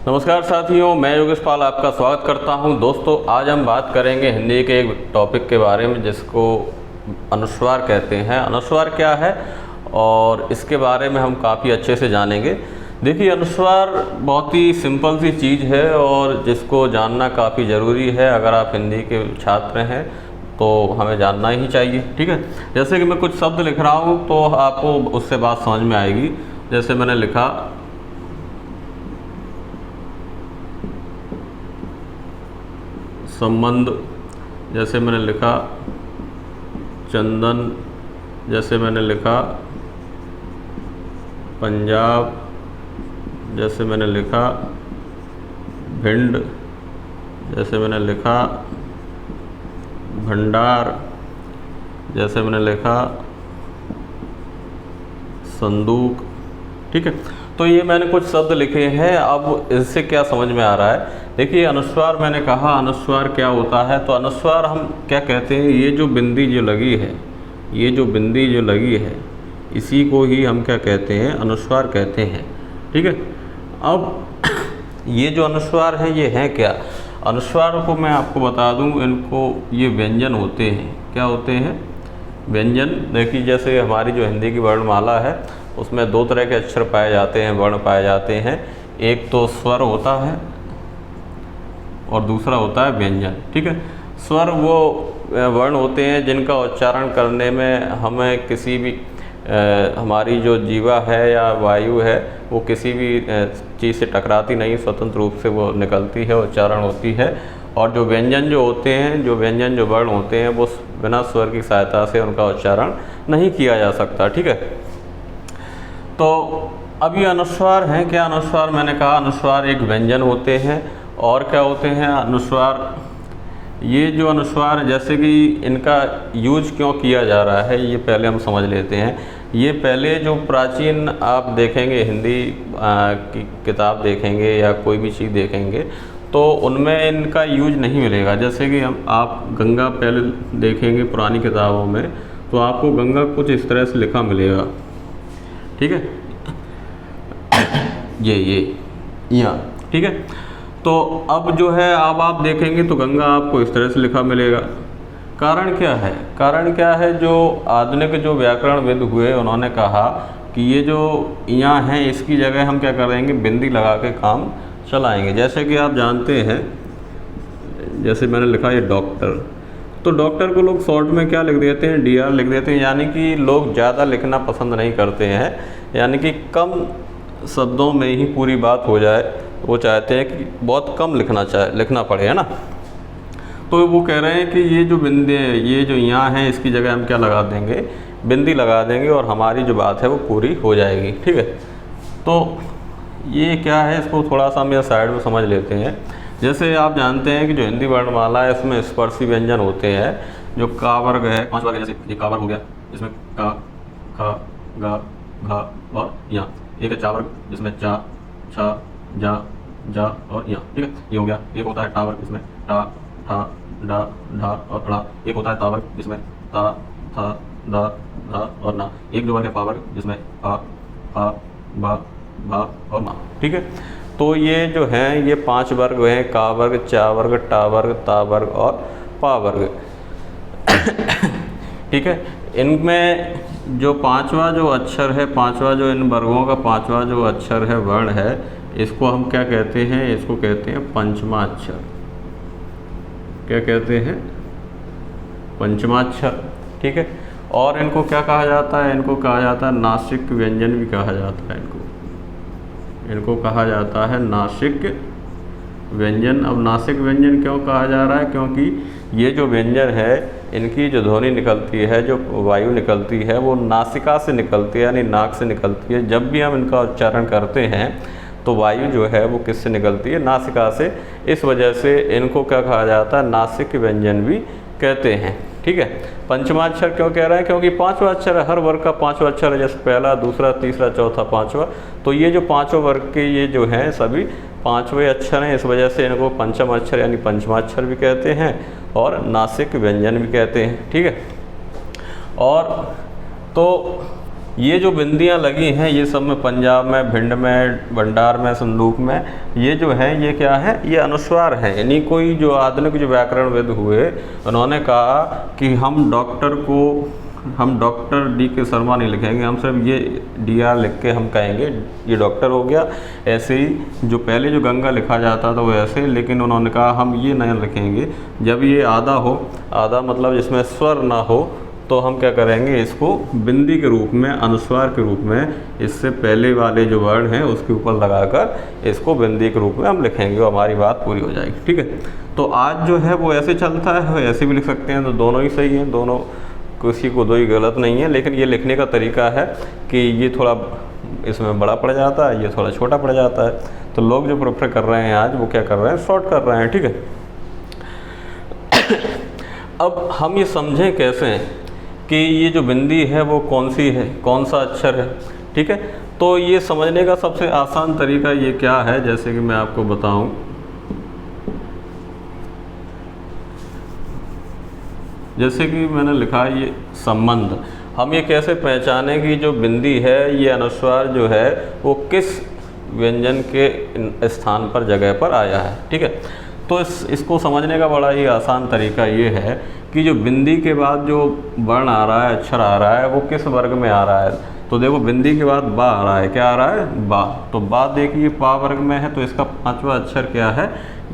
नमस्कार साथियों, मैं योगेश पाल आपका स्वागत करता हूं। दोस्तों, आज हम बात करेंगे हिंदी के एक टॉपिक के बारे में जिसको अनुस्वार कहते हैं। अनुस्वार क्या है और इसके बारे में हम काफ़ी अच्छे से जानेंगे। देखिए, अनुस्वार बहुत ही सिंपल सी चीज़ है और जिसको जानना काफ़ी ज़रूरी है। अगर आप हिंदी के छात्र हैं तो हमें जानना ही चाहिए। ठीक है, जैसे कि मैं कुछ शब्द लिख रहा हूँ तो आपको उससे बात समझ में आएगी। जैसे मैंने लिखा संबंध, जैसे मैंने लिखा चंदन, जैसे मैंने लिखा पंजाब, जैसे मैंने लिखा भिंड, जैसे मैंने लिखा भंडार, जैसे मैंने लिखा संदूक। ठीक है, तो ये मैंने कुछ शब्द लिखे हैं। अब इससे क्या समझ में आ रहा है? देखिए, अनुस्वार मैंने कहा, अनुस्वार क्या होता है? तो अनुस्वार हम क्या कहते हैं, ये जो बिंदी जो लगी है, ये जो बिंदी जो लगी है, इसी को ही हम क्या कहते हैं, अनुस्वार कहते हैं। ठीक है, अब ये जो अनुस्वार है ये हैं क्या? अनुस्वार को मैं आपको बता दूं, इनको ये व्यंजन होते हैं। क्या होते हैं? व्यंजन। देखिए, जैसे हमारी जो हिंदी की वर्णमाला है उसमें दो तरह के अक्षर पाए जाते हैं, वर्ण पाए जाते हैं। एक तो स्वर होता है और दूसरा होता है व्यंजन। ठीक है, स्वर वो वर्ण होते हैं जिनका उच्चारण करने में हमें किसी भी हमारी जो जीवा है या वायु है वो किसी भी चीज़ से टकराती नहीं, स्वतंत्र रूप से वो निकलती है, उच्चारण होती है। और जो व्यंजन जो होते हैं, जो व्यंजन जो वर्ण होते हैं, वो बिना स्वर की सहायता से उनका उच्चारण नहीं किया जा सकता। ठीक है, तो अब ये अनुस्वार हैं क्या? अनुस्वार मैंने कहा, अनुस्वार एक व्यंजन होते हैं। और क्या होते हैं अनुस्वार? ये जो अनुस्वार, जैसे कि इनका यूज क्यों किया जा रहा है ये पहले हम समझ लेते हैं। ये पहले जो प्राचीन आप देखेंगे, हिंदी की किताब देखेंगे या कोई भी चीज़ देखेंगे तो उनमें इनका यूज नहीं मिलेगा। जैसे कि हम आप गंगा पहले देखेंगे पुरानी किताबों में तो आपको गंगा कुछ इस तरह से लिखा मिलेगा। ठीक है, ये यहाँ। ठीक है, तो अब जो है, अब आप देखेंगे तो गंगा आपको इस तरह से लिखा मिलेगा। कारण क्या है? कारण क्या है? जो आधुनिक जो व्याकरणविद हुए उन्होंने कहा कि ये जो यहाँ हैं इसकी जगह हम क्या करेंगे, बिंदी लगा के काम चलाएंगे। जैसे कि आप जानते हैं, जैसे मैंने लिखा ये डॉक्टर, तो डॉक्टर को लोग शॉर्ट में क्या लिख देते हैं, DR लिख देते हैं। यानी कि लोग ज़्यादा लिखना पसंद नहीं करते हैं, यानी कि कम शब्दों में ही पूरी बात हो जाए। वो चाहते हैं कि बहुत कम लिखना पड़े, है ना। तो वो कह रहे हैं कि ये जो बिंदी, ये जो यहाँ है, इसकी जगह हम क्या लगा देंगे, बिंदी लगा देंगे और हमारी जो बात है वो पूरी हो जाएगी। ठीक है, तो ये क्या है, इसको थोड़ा सा हम साइड में समझ लेते हैं। जैसे आप जानते हैं कि जो हिंदी वर्णमाला है इसमें स्पर्शी व्यंजन होते हैं। जो का वर्ग है, 5 वर्ग है, जैसे ये का वर्ग हो गया, इसमें का, खा, गा, घा और यहाँ। एक है चा वर्ग जिसमें चा, छा, जा, जा और यहाँ। ठीक है, ये हो गया। एक होता है टा वर्ग जिसमें टा, ठा, डा, ढा और ड़ा। एक होता है ता वर्ग जिसमें ता, था, दा, धा और ना। एक जो वर्ग है पा वर्ग जिसमें आ, आ, बा, भा और मा। ठीक है, तो ये जो हैं ये 5 वर्ग हैं, का वर्ग, चा वर्ग, टा वर्ग, ता वर्ग और पा वर्ग। ठीक है, इनमें जो 5वां जो अक्षर है, 5वां जो इन वर्गों का 5वां जो अक्षर है, वर्ण है, इसको हम क्या कहते हैं? इसको कहते हैं पंचमाक्षर। क्या कहते हैं? पंचमाक्षर। ठीक है, और इनको क्या कहा जाता है? इनको कहा जाता है नासिक व्यंजन भी कहा जाता है। इनको कहा जाता है नासिक व्यंजन। अब नासिक व्यंजन क्यों कहा जा रहा है? क्योंकि ये जो व्यंजन है इनकी जो ध्वनि निकलती है, जो वायु निकलती है, वो नासिका से निकलती है, यानी नाक से निकलती है। जब भी हम इनका उच्चारण करते हैं तो वायु जो है वो किससे निकलती है? नासिका से। इस वजह से इनको क्या कहा जाता है? नासिक व्यंजन भी कहते हैं। ठीक है, पंचमाक्षर क्यों कह रहे हैं? क्योंकि 5वां अक्षर है, हर वर्ग का 5वां अक्षर है, जैसे पहला, दूसरा, तीसरा, चौथा, 5वां। तो ये जो 5 वर्ग के ये जो हैं सभी 5वें अक्षर हैं, इस वजह से इनको पंचम अक्षर यानी पंचमाक्षर भी कहते हैं और नासिक व्यंजन भी कहते हैं। ठीक है, और तो ये जो बिंदियाँ लगी हैं ये सब में पंजाब में, भिंड में, भंडार में, संदूक में, ये जो है ये क्या है, ये अनुस्वार है। यानी कोई जो आधुनिक जो व्याकरणविद हुए उन्होंने कहा कि हम डॉक्टर डी के शर्मा नहीं लिखेंगे, हम सिर्फ ये DR लिख के हम कहेंगे ये डॉक्टर हो गया। ऐसे ही जो पहले जो गंगा लिखा जाता था वो ऐसे, लेकिन उन्होंने कहा हम ये नहीं लिखेंगे, जब ये आधा हो, आधा मतलब जिसमें स्वर ना हो, तो हम क्या करेंगे, इसको बिंदी के रूप में, अनुस्वार के रूप में, इससे पहले वाले जो वर्ण हैं उसके ऊपर लगाकर इसको बिंदी के रूप में हम लिखेंगे और हमारी बात पूरी हो जाएगी। ठीक है, तो आज जो है वो ऐसे चलता है, ऐसे भी लिख सकते हैं, तो दोनों ही सही हैं, दोनों किसी को दो ही गलत नहीं है। लेकिन ये लिखने का तरीका है कि ये थोड़ा इसमें बड़ा पड़ जाता है, ये थोड़ा छोटा पड़ जाता है, तो लोग जो प्रेफर कर रहे हैं आज वो क्या कर रहे हैं, शॉर्ट कर रहे हैं। ठीक है, अब हम ये समझें कैसे कि ये जो बिंदी है वो कौन सी है, कौन सा अक्षर है। ठीक है, तो ये समझने का सबसे आसान तरीका ये क्या है, जैसे कि मैं आपको बताऊं, जैसे कि मैंने लिखा ये संबंध, हम ये कैसे पहचाने कि जो बिंदी है ये अनुस्वार जो है वो किस व्यंजन के स्थान पर, जगह पर आया है। ठीक है, तो इसको समझने का बड़ा ही आसान तरीका ये है कि जो बिंदी के बाद जो वर्ण आ रहा है, अक्षर आ रहा है, वो किस वर्ग में आ रहा है। तो देखो बिंदी के बाद बा आ रहा है, क्या आ रहा है, बा, तो बा देखिए पा वर्ग में है, तो इसका 5वां अक्षर क्या है,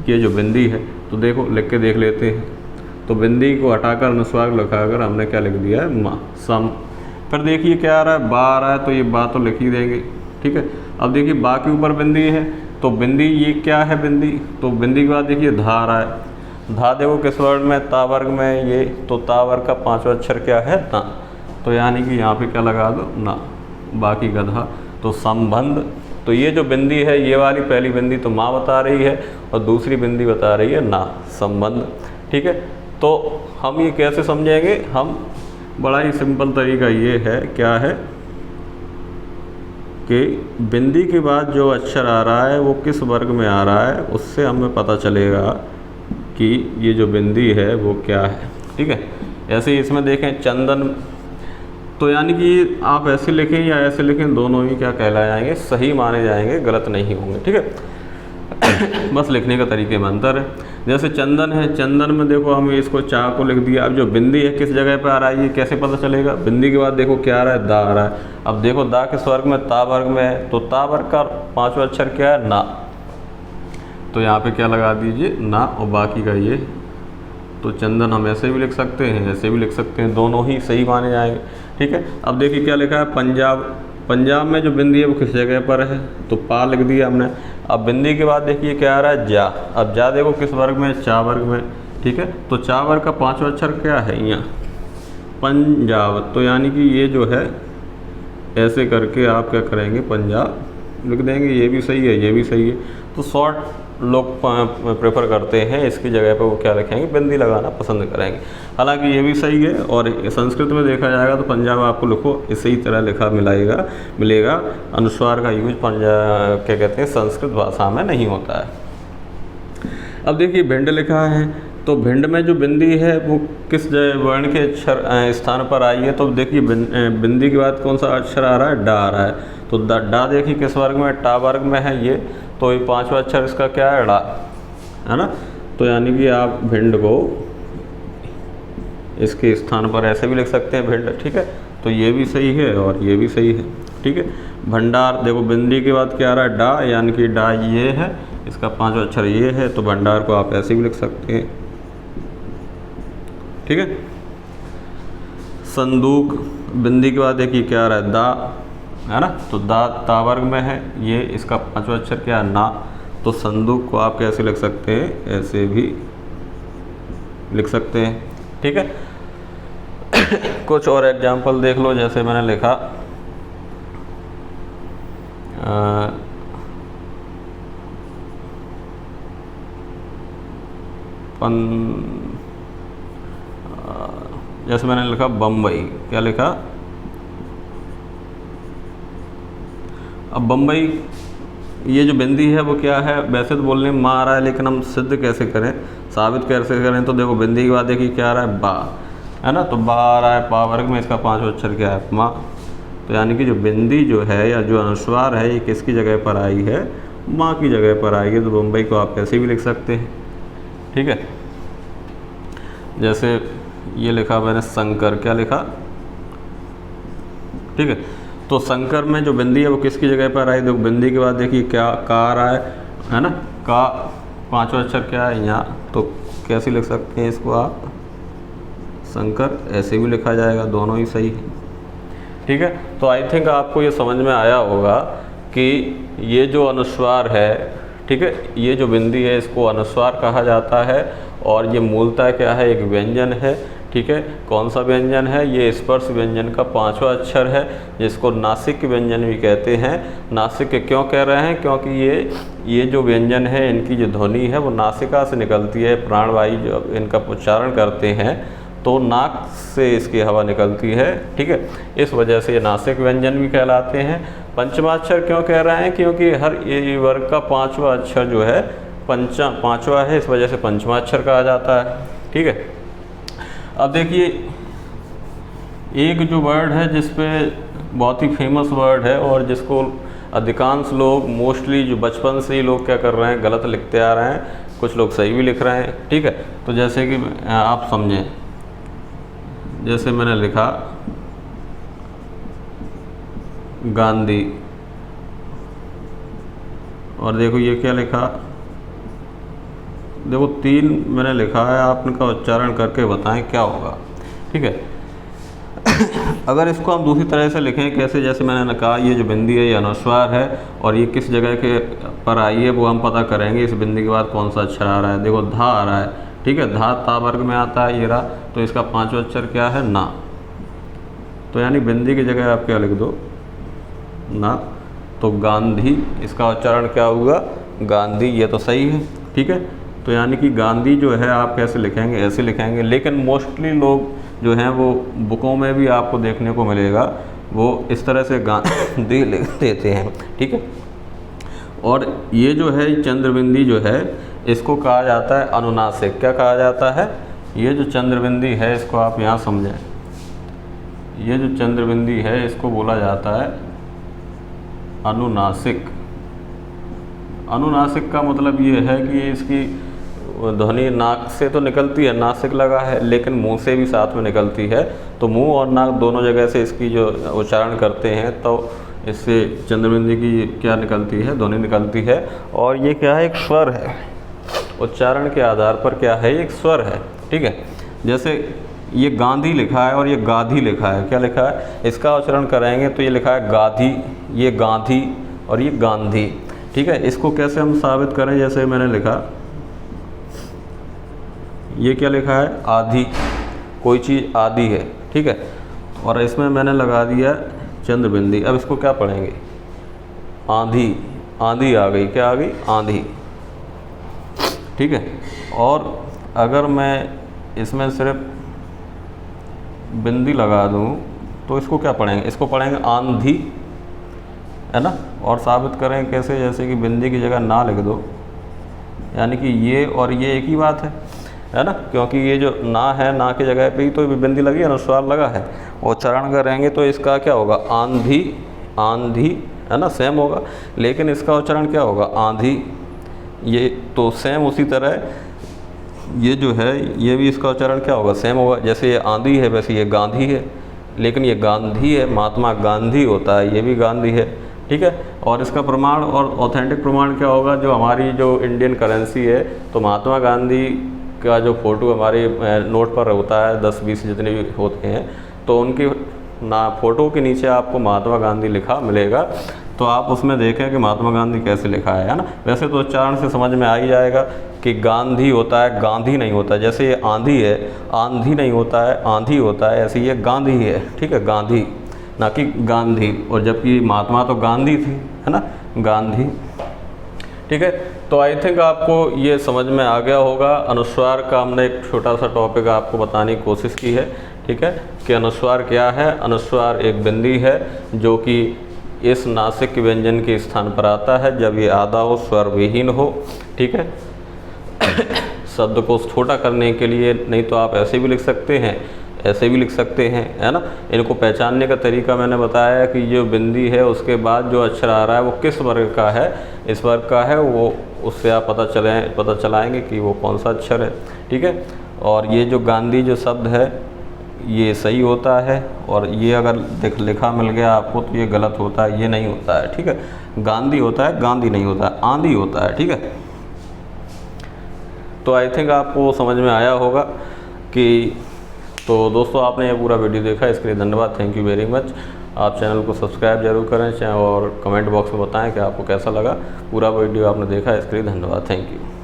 ये जो बिंदी है। तो देखो लिख के देख लेते हैं, तो बिंदी को हटाकर अनुस्वार लगाकर हमने क्या लिख दिया है, मा, सम। फिर देखिए क्या आ रहा है, बा आ रहा है, तो ये बा तो लिख ही देंगे। ठीक है, अब देखिए बा के ऊपर बिंदी है, तो बिंदी ये क्या है, बिंदी, तो बिंदी के बाद देखिए धा आ रहा है, धा देखो किस वर्ण में, ता वर्ग में, ये तो ता वर्ग का 5वां अक्षर क्या है, ना, तो यानी कि यहाँ पे क्या लगा दो, ना, बाकी का धा, तो संबंध। तो ये जो बिंदी है, ये वाली पहली बिंदी तो माँ बता रही है और दूसरी बिंदी बता रही है ना, संबंध। ठीक है, तो हम ये कैसे समझेंगे, हम बड़ा ही सिंपल तरीका ये है, क्या है कि बिंदी के बाद जो अक्षर आ रहा है वो किस वर्ग में आ रहा है, उससे हमें पता चलेगा कि ये जो बिंदी है वो क्या है। ठीक है, ऐसे ही इसमें देखें चंदन, तो यानी कि आप ऐसे लिखें या ऐसे लिखें, दोनों ही क्या कहलाए जाएंगे, सही माने जाएंगे, गलत नहीं होंगे। ठीक है, बस लिखने का तरीके में अंतर है। जैसे चंदन है, चंदन में देखो हम इसको चा को लिख दिया, अब जो बिंदी है किस जगह पे आ रहा है ये कैसे पता चलेगा, बिंदी के बाद देखो क्या आ रहा है, दा आ रहा है। अब देखो दा किस वर्ग में, ता वर्ग में है, तो ता वर्ग का 5वां अक्षर क्या है, ना, तो यहाँ पे क्या लगा दीजिए, ना, और बाकी का ये, तो चंदन हम ऐसे भी लिख सकते हैं, ऐसे भी लिख सकते हैं, दोनों ही सही माने जाएंगे। ठीक है, अब देखिए क्या लिखा है, पंजाब, पंजाब में जो बिंदी है वो किस जगह पर है, तो पा लिख दिया हमने। अब बिंदी के बाद देखिए क्या आ रहा है, जा, अब जा देखो किस वर्ग में, चा वर्ग में। ठीक है, तो चा वर्ग का 5वां अक्षर क्या है, यहाँ पंजाब, तो यानी कि ये जो है ऐसे करके आप क्या करेंगे, पंजाब लिख देंगे, ये भी सही है, ये भी सही है। तो शॉर्ट लोग प्रेफर करते हैं, इसकी जगह पर वो क्या लिखेंगे, बिंदी लगाना पसंद करेंगे। हालांकि ये भी सही है, और संस्कृत में देखा जाएगा तो पंजाब आपको लिखो इसी तरह लिखा मिलेगा। अनुस्वार का यूज पंजाब क्या कहते हैं, संस्कृत भाषा में नहीं होता है। अब देखिए भिंड लिखा है, तो भिंड में जो बिंदी है वो किस वर्ण के अक्षर स्थान पर आई है, तो देखिए बिंदी के बाद कौन सा अक्षर आ रहा है, डा आ रहा है, तो डा देखिए किस वर्ग में, टा वर्ग में है ये, तो ये 5वां अक्षर इसका क्या है, डा, है ना। तो यानी कि आप भिंड को इसके स्थान पर ऐसे भी लिख सकते हैं, भिंड। ठीक है, तो ये भी सही है और ये भी सही है। ठीक है, भंडार देखो बिंदी के बाद क्या आ रहा है, डा, यानी कि डा ये है, इसका 5वां अक्षर ये है, तो भंडार को आप ऐसे भी लिख सकते हैं। ठीक है, संदूक, बिंदी के बाद देखिए क्या आ रहा है, दा, है ना, तो दा ता वर्ग में है ये, इसका 5वां अक्षर क्या है, ना, तो संदूक को आप कैसे लिख सकते हैं, ऐसे भी लिख सकते हैं। ठीक है, कुछ और एग्जाम्पल देख लो, जैसे मैंने लिखा जैसे मैंने लिखा बम्बई, क्या लिखा, अब बम्बई ये जो बिंदी है वो क्या है, वैसे तो बोलने में माँ आ रहा है, लेकिन हम सिद्ध कैसे करें, साबित कैसे करें, तो देखो बिंदी के बाद देखिए क्या आ रहा है, बा, है ना, तो बा आ रहा है, पा वर्ग में, इसका 5वां अक्षर क्या है, माँ, तो यानी कि जो बिंदी जो है या जो अनुस्वार है ये किसकी जगह पर आई है, माँ की जगह पर आई है। तो बम्बई को आप कैसे भी लिख सकते हैं, ठीक है। जैसे ये लिखा मैंने शंकर, क्या लिखा, ठीक है। तो शंकर में जो बिंदी है वो किसकी जगह पर आई, देखो बिंदी के बाद देखिए क्या का आ रहा है ना, का पांचवा अक्षर क्या है यहाँ, तो कैसे लिख सकते हैं इसको आप, शंकर, ऐसे भी लिखा जाएगा, दोनों ही सही है, ठीक है। तो आई थिंक आपको ये समझ में आया होगा कि ये जो अनुस्वार है, ठीक है, ये जो बिंदी है इसको अनुस्वार कहा जाता है और ये मूलतः क्या है, एक व्यंजन है, ठीक है। कौन सा व्यंजन है, ये स्पर्श व्यंजन का पांचवा अक्षर है जिसको नासिक व्यंजन भी कहते हैं। नासिक क्यों कह रहे हैं, क्योंकि ये जो व्यंजन है इनकी जो ध्वनि है वो नासिका से निकलती है, प्राणवायु जो इनका उच्चारण करते हैं तो नाक से इसकी हवा निकलती है, ठीक है। इस वजह से ये नासिक व्यंजन भी कहलाते हैं। पंचमाक्षर क्यों कह रहे हैं, क्योंकि हर ये वर्ग का पांचवा अक्षर जो है पांचवा है, इस वजह से पंचमाक्षर कहा जाता है, ठीक है। अब देखिए एक जो वर्ड है जिसपे बहुत ही फेमस वर्ड है और जिसको अधिकांश लोग मोस्टली जो बचपन से ही लोग क्या कर रहे हैं, गलत लिखते आ रहे हैं, कुछ लोग सही भी लिख रहे हैं, ठीक है। तो जैसे कि आप समझें, जैसे मैंने लिखा गांधी और देखो ये क्या लिखा, देखो 3 मैंने लिखा है, आप इनका उच्चारण करके बताएं क्या होगा, ठीक है। अगर इसको हम दूसरी तरह से लिखें, कैसे, जैसे मैंने कहा ये जो बिंदी है ये अनुस्वार है और ये किस जगह के पर आई है वो हम पता करेंगे। इस बिंदी के बाद कौन सा अक्षर आ रहा है, देखो धा आ रहा है, ठीक है, धा ता वर्ग में आता है ये रहा, तो इसका पांचवा अक्षर क्या है, ना। तो यानी बिंदी की जगह आप क्या लिख दो, ना। तो गांधी, इसका उच्चारण क्या होगा, गांधी, ये तो सही है, ठीक है। तो यानी कि गांधी जो है आप कैसे लिखेंगे, ऐसे लिखेंगे, लेकिन मोस्टली लोग जो हैं वो बुकों में भी आपको देखने को मिलेगा वो इस तरह से गांधी लिख देते हैं, ठीक है। और ये जो है चंद्रबिंदी जो है इसको कहा जाता है अनुनासिक। क्या कहा जाता है, ये जो चंद्रबिंदी है इसको आप यहाँ समझें, ये जो चंद्रबिंदी है इसको बोला जाता है अनुनासिक। अनुनासिक का मतलब ये है कि इसकी ध्वनि नाक से तो निकलती है, नासिक लगा है, लेकिन मुंह से भी साथ में निकलती है। तो मुंह और नाक दोनों जगह से इसकी जो उच्चारण करते हैं तो इससे चंद्रबिंदी की क्या निकलती है, ध्वनि निकलती है। और ये क्या है, एक स्वर है, उच्चारण के आधार पर क्या है, एक स्वर है, ठीक है। जैसे ये गांधी लिखा है और ये गाधी लिखा है, क्या लिखा है, इसका उच्चारण करेंगे तो ये लिखा है गाधी, ये गांधी और ये गांधी, ठीक है। इसको कैसे हम साबित करें, जैसे मैंने लिखा, ये क्या लिखा है, आधी, कोई चीज़ आधी है, ठीक है, और इसमें मैंने लगा दिया चंद्रबिंदी। अब इसको क्या पढ़ेंगे, आंधी, आंधी आ गई, क्या आ गई, आंधी, ठीक है। और अगर मैं इसमें सिर्फ बिंदी लगा दूं तो इसको क्या पढ़ेंगे, इसको पढ़ेंगे आंधी, है ना। और साबित करें कैसे, जैसे कि बिंदी की जगह ना लिख दो, यानी कि ये और ये एक ही बात है ना, क्योंकि ये जो ना है, ना की जगह पे ही तो बिंदी लगी है, अनुस्वार लगा है। उच्चारण करेंगे तो इसका क्या होगा, आंधी, आंधी, है ना, सेम होगा, लेकिन इसका उच्चारण क्या होगा, आंधी। ये तो सेम उसी तरह ये जो है ये भी इसका उच्चारण क्या होगा, सेम होगा। जैसे ये आंधी है वैसे ये गांधी है, लेकिन ये गांधी है, महात्मा गांधी होता है, ये भी गांधी है, ठीक है। और इसका प्रमाण और ऑथेंटिक प्रमाण क्या होगा, जो हमारी जो इंडियन करेंसी है तो महात्मा गांधी का जो फ़ोटो हमारे नोट पर होता है, 10-20 जितने भी होते हैं, तो उनकी ना फ़ोटो के नीचे आपको महात्मा गांधी लिखा मिलेगा। तो आप उसमें देखें कि महात्मा गांधी कैसे लिखा है ना। वैसे तो उच्चारण से समझ में आ ही जाएगा कि गांधी होता है, गांधी नहीं होता। जैसे ये आंधी है, आंधी नहीं होता है, आंधी होता है, ऐसे ये गांधी है, ठीक है, गांधी, ना कि गांधी। और जबकि महात्मा तो गांधी थी, है ना, गांधी, ठीक है। तो आई थिंक आपको ये समझ में आ गया होगा। अनुस्वार का हमने एक छोटा सा टॉपिक आपको बताने की कोशिश की है, ठीक है, कि अनुस्वार क्या है। अनुस्वार एक बिंदी है जो कि इस नासिक व्यंजन के स्थान पर आता है जब ये आधा हो, स्वर विहीन हो, ठीक है। शब्द को छोटा करने के लिए, नहीं तो आप ऐसे भी लिख सकते हैं, ऐसे भी लिख सकते हैं, है ना। इनको पहचानने का तरीका मैंने बताया है कि जो बिंदी है उसके बाद जो अक्षर आ रहा है वो किस वर्ग का है, इस वर्ग का है, वो उससे आप पता चलाएंगे कि वो कौन सा अक्षर है, ठीक है। और ये जो गांधी जो शब्द है ये सही होता है, और ये अगर लिखा मिल गया आपको तो ये गलत होता है, ये नहीं होता है, ठीक है। गांधी होता है, गांधी नहीं होता है, आंधी होता है, ठीक है। तो आई थिंक आपको समझ में आया होगा कि तो दोस्तों आपने ये पूरा वीडियो देखा, इसके लिए धन्यवाद, थैंक यू वेरी मच। आप चैनल को सब्सक्राइब जरूर करें और कमेंट बॉक्स में बताएं कि आपको कैसा लगा पूरा वीडियो आपने देखा, इसके लिए धन्यवाद, थैंक यू।